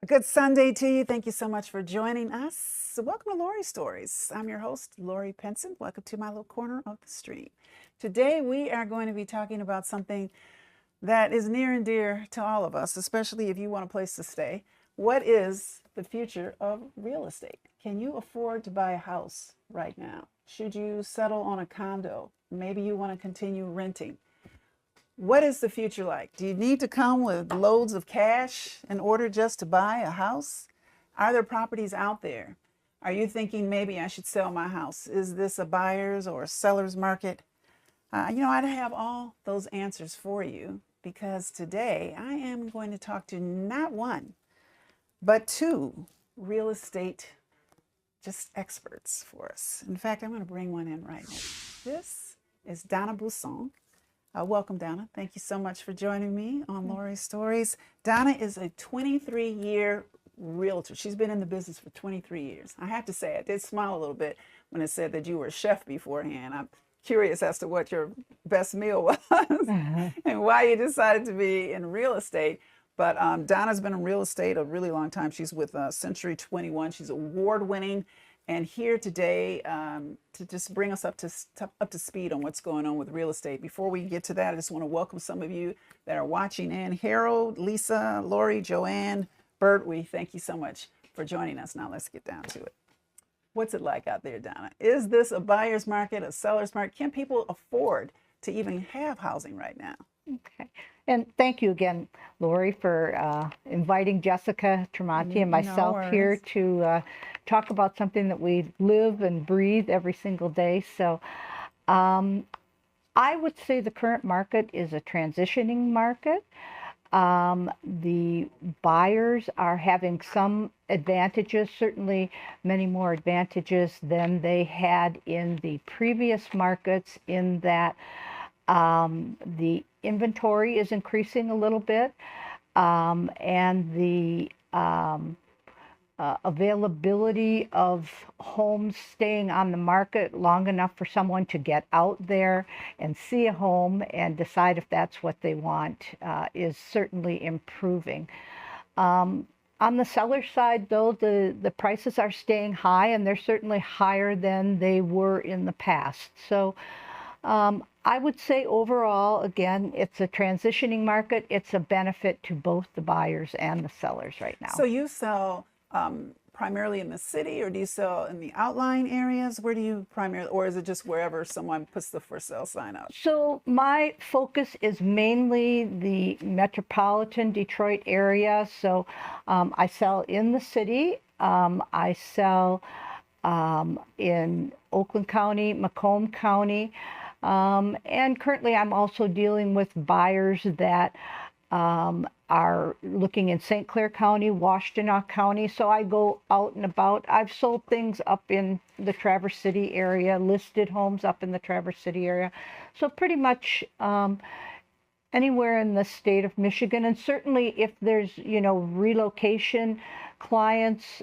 Good Sunday to you. Thank you so much for joining us. Welcome to Lori Stories. I'm your host, Lori Penson. Welcome to my little corner of the street. Today, we are going to be talking about something that is near and dear to all of us, especially if you want a place to stay. What is the future of real estate? Can you afford to buy a house right now? Should you settle on a condo? Maybe you want to continue renting. What is the future like? Do you need to come with loads of cash in order just to buy a house? Are there properties out there? Are you thinking maybe I should sell my house? Is this a buyer's or a seller's market? I have all those answers for you because today I am going to talk to not one, but two real estate just experts for us. In fact, I'm going to bring one in right now. This is Donna Bousson. Welcome, Donna. Thank you so much for joining me on Lori Stories. Donna is a 23-year realtor. She's been in the business for 23 years. I have to say, I did smile a little bit when it said that you were a chef beforehand. I'm curious as to what your best meal was and why you decided to be in real estate. But Donna's been in real estate a really long time. She's with Century 21. She's award-winning and here today to just bring us up to speed on what's going on with real estate. Before we get to that, I just want to welcome some of you that are watching in. Harold, Lisa, Lori, Joanne, Bert, we thank you so much for joining us. Now let's get down to it. What's it like out there, Donna? Is this a buyer's market, a seller's market? Can people afford to even have housing right now? Okay. And thank you again, Lori, for inviting Jessica Tremonti and myself here to talk about something that we live and breathe every single day. So I would say the current market is a transitioning market. The buyers are having some advantages, certainly many more advantages than they had in the previous markets, in that the inventory is increasing a little bit, and the availability of homes staying on the market long enough for someone to get out there and see a home and decide if that's what they want is certainly improving. On the seller side, though, the prices are staying high, and they're certainly higher than they were in the past. So I would say overall, again, it's a transitioning market. It's a benefit to both the buyers and the sellers right now. So you sell primarily in the city, or do you sell in the outlying areas? Where do you primarily, or is it just wherever someone puts the for sale sign up? So my focus is mainly the metropolitan Detroit area. So I sell in the city. I sell in Oakland County, Macomb County. And currently I'm also dealing with buyers that are looking in St. Clair County, Washtenaw County. So I go out and about. I've sold things up in the Traverse City area, listed homes up in the Traverse City area. So pretty much anywhere in the state of Michigan. And certainly if there's, relocation clients,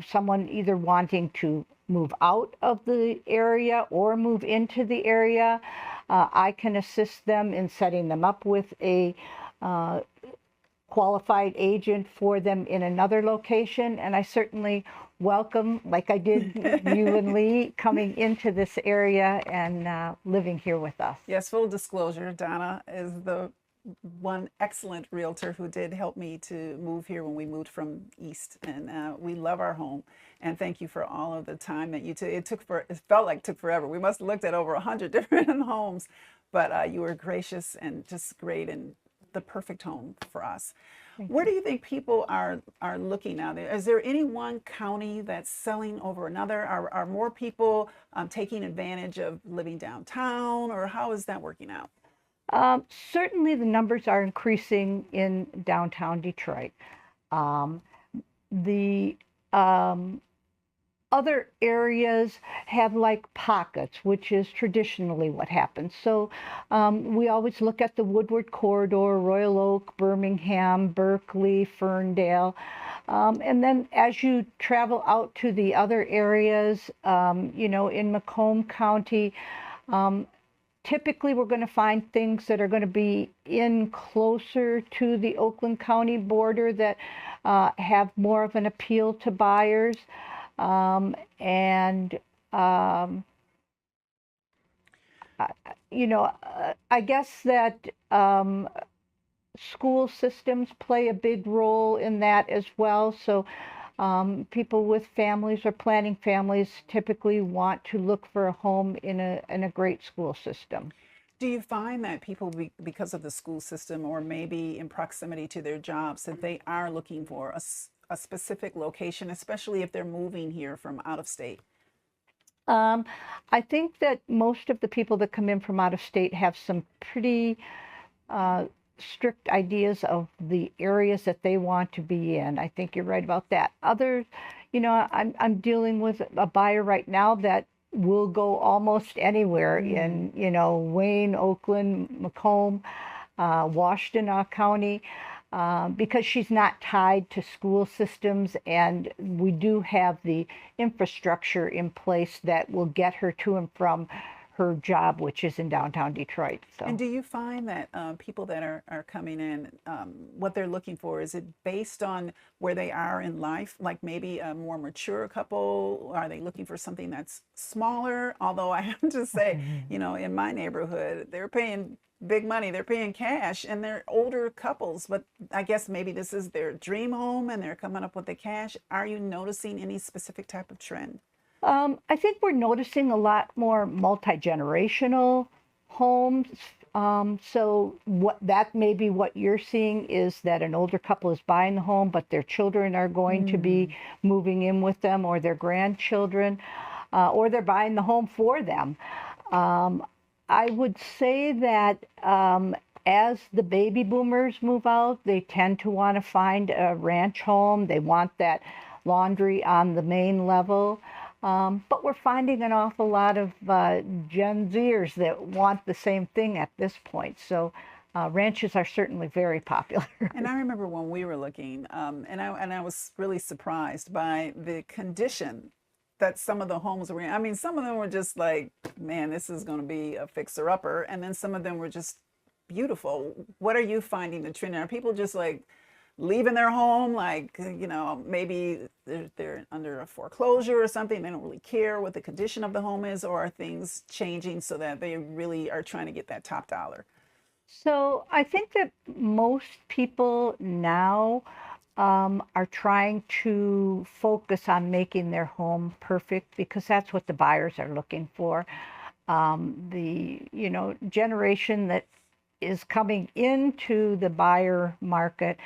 someone either wanting to move out of the area or move into the area, I can assist them in setting them up with a qualified agent for them in another location. And I certainly welcome, like I did you and Lee, coming into this area and living here with us. Yes, full disclosure, Donna is the one excellent realtor who did help me to move here when we moved from East, and we love our home. And thank you for all of the time that you took. It felt like it took forever. We must have looked at over 100 different homes, but you were gracious and just great and the perfect home for us. Where do you think people are looking now? Is there any one county that's selling over another? Are more people taking advantage of living downtown, or how is that working out? Certainly the numbers are increasing in downtown Detroit. The other areas have like pockets, which is traditionally what happens. So we always look at the Woodward Corridor, Royal Oak, Birmingham, Berkeley, Ferndale. And then as you travel out to the other areas, in Macomb County, typically we're going to find things that are going to be in closer to the Oakland County border that have more of an appeal to buyers. And I guess that school systems play a big role in that as well. So people with families or planning families typically want to look for a home in a great school system. Do you find that people, because of the school system or maybe in proximity to their jobs, that they are looking for a specific location, especially if they're moving here from out of state? I think that most of the people that come in from out of state have some pretty strict ideas of the areas that they want to be in. I think you're right about that. Others, I'm dealing with a buyer right now that will go almost anywhere in, Wayne, Oakland, Macomb, Washtenaw County. Because she's not tied to school systems, and we do have the infrastructure in place that will get her to and from her job, which is in downtown Detroit. So. And do you find that people that are coming in, what they're looking for, is it based on where they are in life? Like maybe a more mature couple? Are they looking for something that's smaller? Although I have to say, in my neighborhood, they're paying big money. They're paying cash, and they're older couples, but I guess maybe this is their dream home and they're coming up with the cash. Are you noticing any specific type of trend? I think we're noticing a lot more multi-generational homes. So that may be what you're seeing, is that an older couple is buying the home, but their children are going to be moving in with them, or their grandchildren, or they're buying the home for them. I would say that as the baby boomers move out, they tend to want to find a ranch home. They want that laundry on the main level. But we're finding an awful lot of Gen Zers that want the same thing at this point. So ranches are certainly very popular. And I remember when we were looking, and I was really surprised by the condition that some of the homes were in. I mean, some of them were just like, man, this is going to be a fixer-upper. And then some of them were just beautiful. What are you finding the trend? Are people just like leaving their home, like, maybe they're under a foreclosure or something, they don't really care what the condition of the home is, or are things changing so that they really are trying to get that top dollar? So I think that most people now are trying to focus on making their home perfect, because that's what the buyers are looking for. The generation that is coming into the buyer market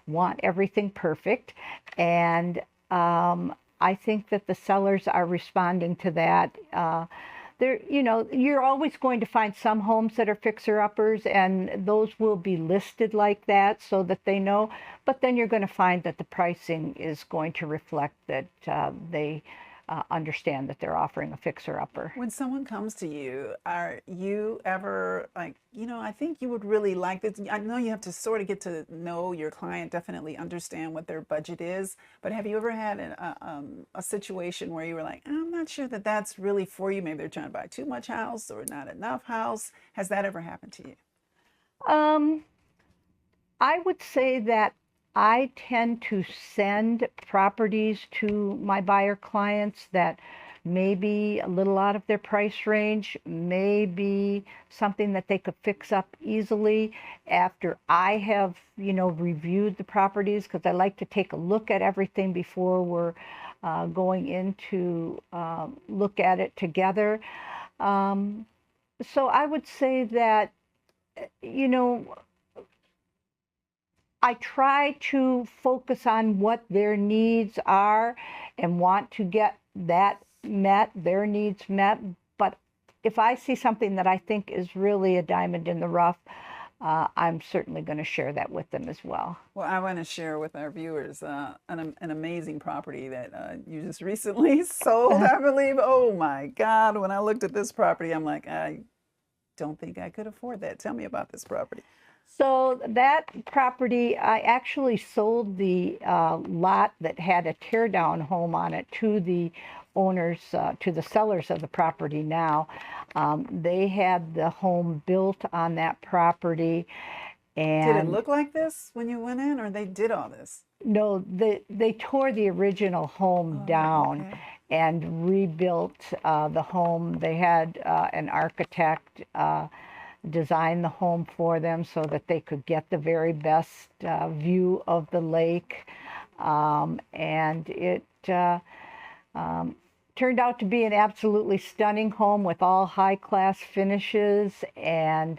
want everything perfect, and I think that the sellers are responding to that. You're always going to find some homes that are fixer-uppers, and those will be listed like that so that they know. But then you're going to find that the pricing is going to reflect that they understand that they're offering a fixer-upper. When someone comes to you, are you ever like, I think you would really like this. I know you have to sort of get to know your client, definitely understand what their budget is, but have you ever had a situation where you were like, I'm not sure that that's really for you? Maybe they're trying to buy too much house or not enough house. Has that ever happened to you? I would say that I tend to send properties to my buyer clients that may be a little out of their price range, may be something that they could fix up easily after I have, reviewed the properties, because I like to take a look at everything before we're going in to look at it together. So I would say that, I try to focus on what their needs are and want to get that met, their needs met. But if I see something that I think is really a diamond in the rough, I'm certainly going to share that with them as well. Well, I want to share with our viewers an amazing property that you just recently sold, I believe. Oh my God, when I looked at this property, I'm like, I don't think I could afford that. Tell me about this property. So that property, I actually sold the lot that had a tear down home on it to the owners, to the sellers of the property now. They had the home built on that property, Did it and look like this when you went in, or they did all this? no, they tore the original home Oh, down okay. and rebuilt the home. They had an architect design the home for them so that they could get the very best view of the lake. And it turned out to be an absolutely stunning home with all high-class finishes, and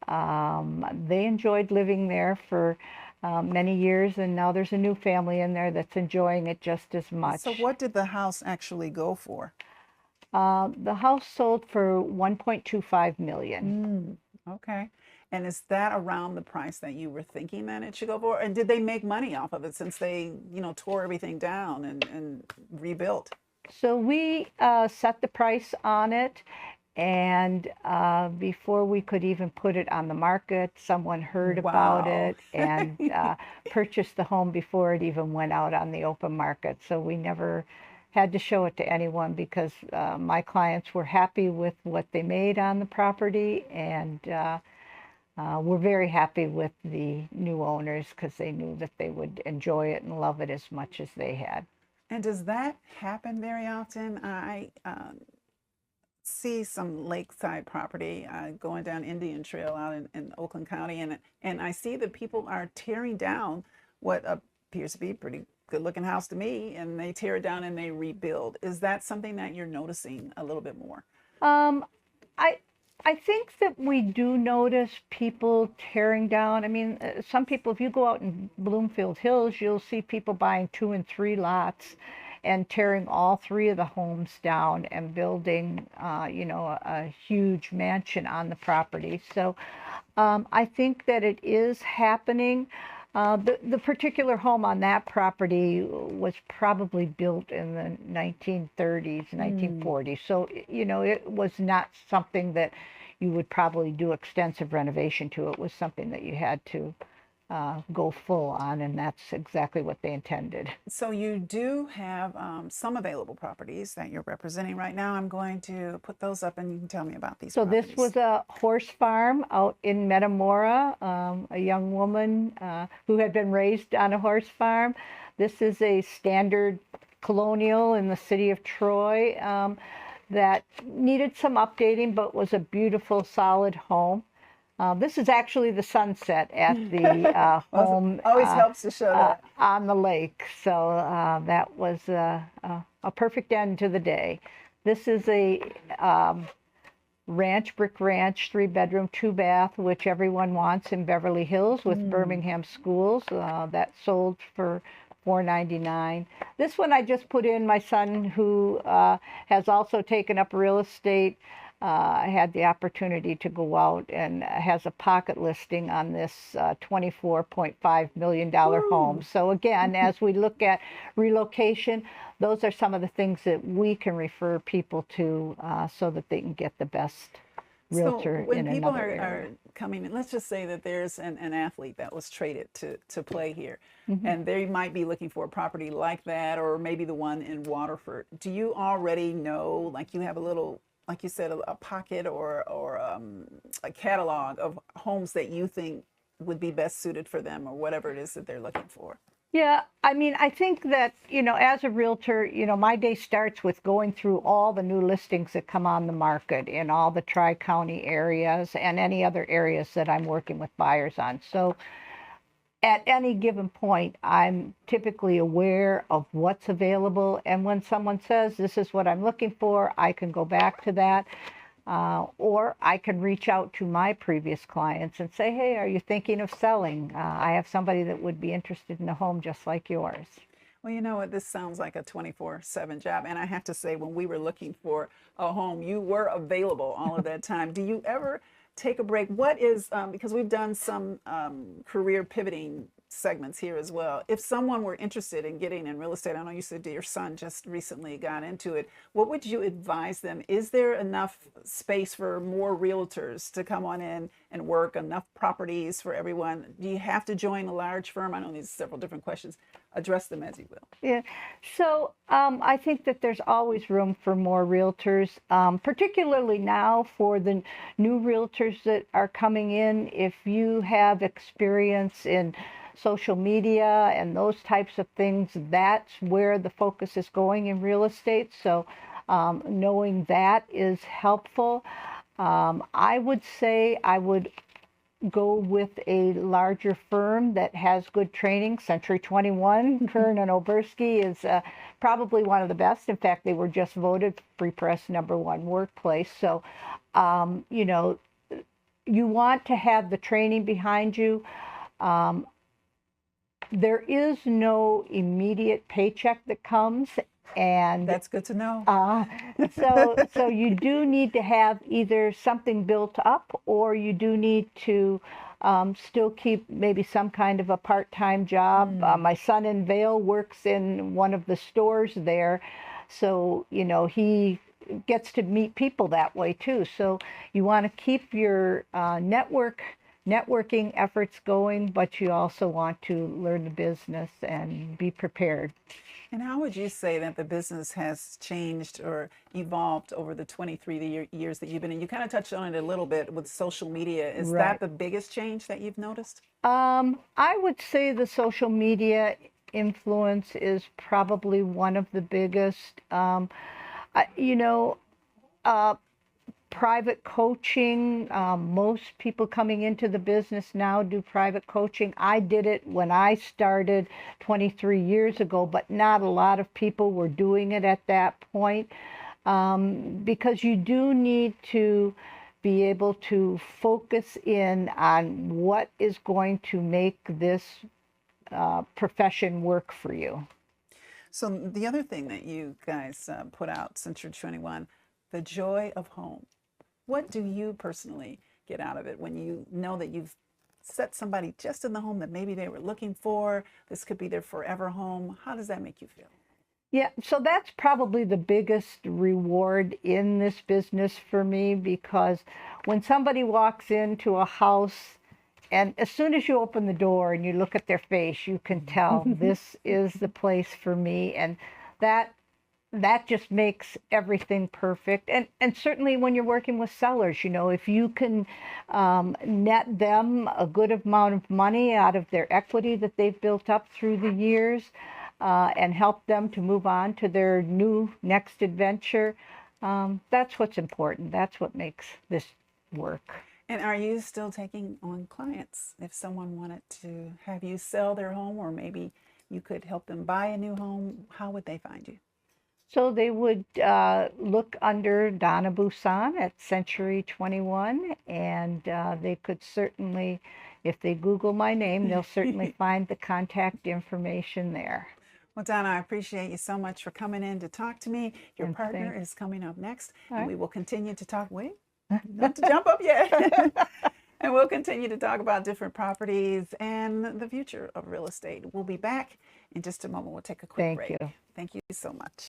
they enjoyed living there for many years, and now there's a new family in there that's enjoying it just as So much. what did the house actually go for? The house sold for 1.25 million. Mm, okay. And is that around the price that you were thinking that it should go for? And did they make money off of it since they, tore everything down and rebuilt? So we set the price on it, and before we could even put it on the market, someone heard about Wow. it and purchased the home before it even went out on the open market. So we never had to show it to anyone because my clients were happy with what they made on the property, and we're very happy with the new owners because they knew that they would enjoy it and love it as much as they had. And does that happen very often? I see some lakeside property going down Indian Trail out in Oakland County, and I see that people are tearing down what appears to be a pretty good looking house to me, and they tear it down and they rebuild. Is that something that you're noticing a little bit more? Um, I I think that we do notice people tearing down. I mean, some people, if you go out in Bloomfield Hills, you'll see people buying 2 and 3 lots and tearing all three of the homes down and building, a huge mansion on the property. So I think that it is happening. The particular home on that property was probably built in the 1930s, Mm. 1940s. So, it was not something that you would probably do extensive renovation to. It was something that you had to go full on, and that's exactly what they intended. So you do have some available properties that you're representing right now. I'm going to put those up and you can tell me about these So this properties. was a horse farm out in Metamora, a young woman who had been raised on a horse farm. This is a standard colonial in the city of Troy that needed some updating, but was a beautiful, solid home. This is actually the sunset at the Well, it home always helps to show that. on the lake. So that was a perfect end to the day. This is a brick ranch, 3 bedroom, 2 bath, which everyone wants in Beverly Hills with Mm. Birmingham schools. That sold for $499. This one I just put in. My son, who has also taken up real estate, had the opportunity to go out and has a pocket listing on this $24.5 million home. Woo. So again, as we look at relocation, those are some of the things that we can refer people to so that they can get the best So realtor when in people another are area. coming in, let's just say that there's an athlete that was traded to play here, Mhm. and they might be looking for a property like that, or maybe the one in Waterford. Do you already know, like you have a little, like you said, a pocket or a catalog of homes that you think would be best suited for them, or whatever it is that they're looking for? Yeah, I mean, I think that, as a realtor, my day starts with going through all the new listings that come on the market in all the Tri-County areas and any other areas that I'm working with buyers on. So at any given point, I'm typically aware of what's available. And when someone says, this is what I'm looking for, I can go back to that. Or I can reach out to my previous clients and say, hey, are you thinking of selling? I have somebody that would be interested in a home just like yours. Well, you know what? This sounds like a 24/7 job. And I have to say, when we were looking for a home, you were available all of that time. Do you ever take a break? What is, because we've done some career pivoting segments here as well. If someone were interested in getting in real estate, I know you said your son just recently got into it. What would you advise them? Is there enough space for more realtors to come on in and work, enough properties for everyone? Do you have to join a large firm? I know these are several different questions. Address them as you will. Yeah. So I think that there's always room for more realtors, particularly now for the new realtors that are coming in. If you have experience in social media and those types of things, that's where the focus is going in real estate. So knowing that is helpful. I would say I would go with a larger firm that has good training. Century 21, Kern and Oberski is probably one of the best. In fact, they were just voted Free Press #1 workplace. So, you know, you want to have the training behind you. There is no immediate paycheck that comes, and That's good to know. so you do need to have either something built up, or you do need to still keep maybe some kind of a part-time job. My son in Vail works in one of the stores there, so you know he gets to meet people that way too. So you want to keep your networking efforts going, but you also want to learn the business and be prepared. And how would you say that the business has changed or evolved over the 23 years that you've been in? You kind of touched on it a little bit with social media. Is Right. that the biggest change that you've noticed? I would say the social media influence is probably one of the biggest. You know, private coaching. Most people coming into the business now do private coaching. I did it when I started 23 years ago, but not a lot of people were doing it at that point, because you do need to be able to focus in on what is going to make this profession work for you. So the other thing that you guys put out, Century 21, the joy of home. What do you personally get out of it when you know that you've set somebody just in the home that maybe they were looking for? This could be their forever home. How does that make you feel? Yeah, so that's probably the biggest reward in this business for me, because when somebody walks into a house, and as soon as you open the door and you look at their face, you can tell this is the place for me. And that just makes everything perfect. And certainly when you're working with sellers, you know, if you can net them a good amount of money out of their equity that they've built up through the years, and help them to move on to their new next adventure, that's what's important. That's what makes this work. And are you still taking on clients? If someone wanted to have you sell their home, or maybe you could help them buy a new home, how would they find you? So they would look under Donna Busan at Century 21, and they could certainly, if they Google my name, they'll certainly find the contact information there. Well, Donna, I appreciate you so much for coming in to talk to me. Your And partner thanks. is coming up next, All and right. we will continue to talk. Wait, not to jump up yet. And we'll continue to talk about different properties and the future of real estate. We'll be back in just a moment. We'll take a quick Thank break. you. Thank you so much.